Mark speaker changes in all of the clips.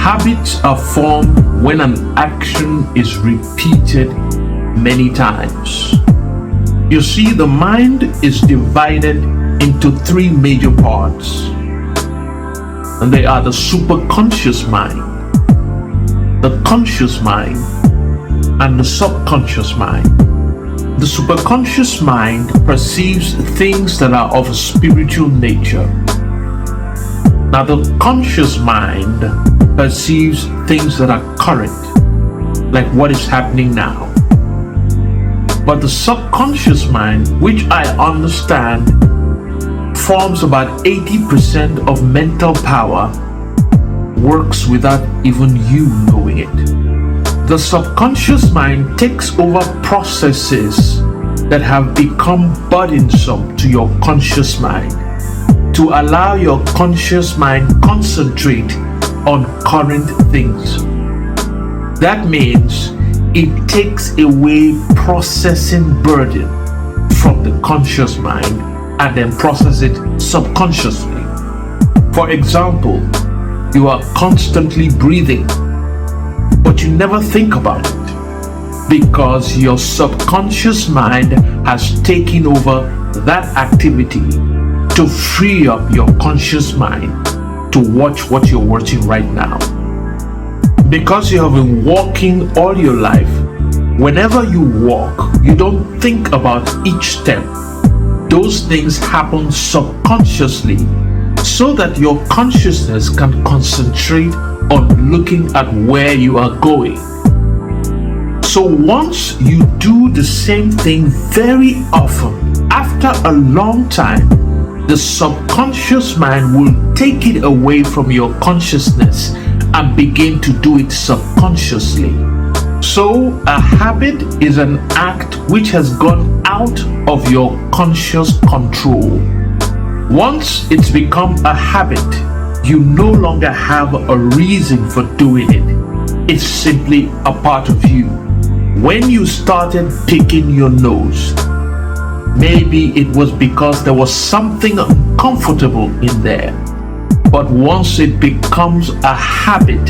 Speaker 1: Habits are formed when an action is repeated many times. You see, the mind is divided into three major parts, and they are the superconscious mind, the conscious mind, and the subconscious mind. The superconscious mind perceives things that are of a spiritual nature. Now, the conscious mind perceives things that are current, like what is happening now. But the subconscious mind, which I understand forms about 80% of mental power, works without even you knowing it. The subconscious mind takes over processes that have become burdensome to your conscious mind to allow your conscious mind concentrate on current things. That means it takes away processing burden from the conscious mind and then process it subconsciously. For example, you are constantly breathing, but you never think about it because your subconscious mind has taken over that activity to free up your conscious mind to watch what you're watching right now. Because you have been walking all your life, whenever you walk, you don't think about each step. Those things happen subconsciously so that your consciousness can concentrate on looking at where you are going. So once you do the same thing very often, after a long time, the subconscious mind will take it away from your consciousness and begin to do it subconsciously. So a habit is an act which has gone out of your conscious control. Once it's become a habit, you no longer have a reason for doing it. It's simply a part of you. When you started picking your nose, maybe it was because there was something uncomfortable in there. But once it becomes a habit,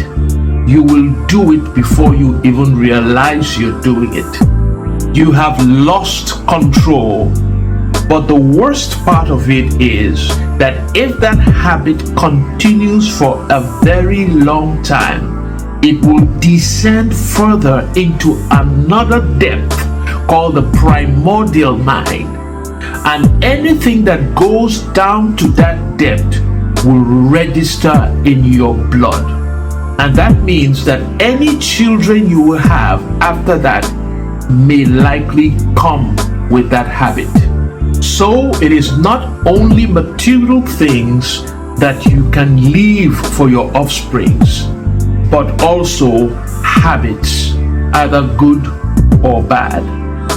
Speaker 1: you will do it before you even realize you're doing it. You have lost control. But the worst part of it is that if that habit continues for a very long time, it will descend further into another depth called the primordial mind. And anything that goes down to that depth will register in your blood. And that means that any children you will have after that may likely come with that habit. So it is not only material things that you can leave for your offsprings, but also habits, either good or bad.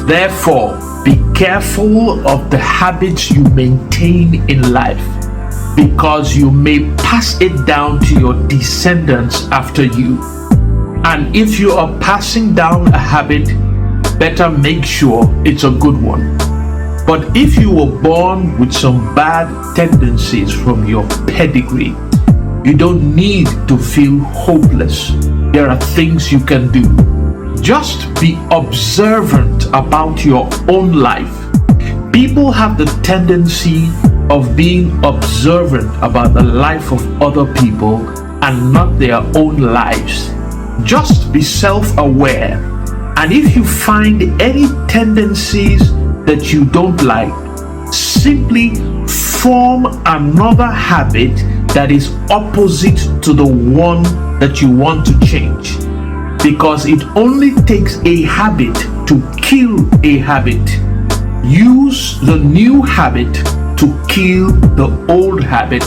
Speaker 1: Therefore, be careful of the habits you maintain in life, because you may pass it down to your descendants after you. And if you are passing down a habit, better make sure it's a good one. But if you were born with some bad tendencies from your pedigree, you don't need to feel hopeless. There are things you can do. Just be observant about your own life. People have the tendency of being observant about the life of other people and not their own lives. Just be self-aware, and if you find any tendencies that you don't like, simply form another habit that is opposite to the one that you want to change, because it only takes a habit to kill a habit. Use the new habit to kill the old habit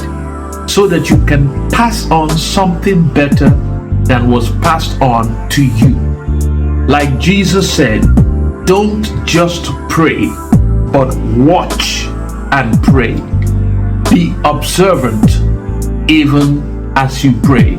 Speaker 1: so that you can pass on something better than was passed on to you. Like Jesus said, don't just pray, but watch and pray. Be observant even as you pray.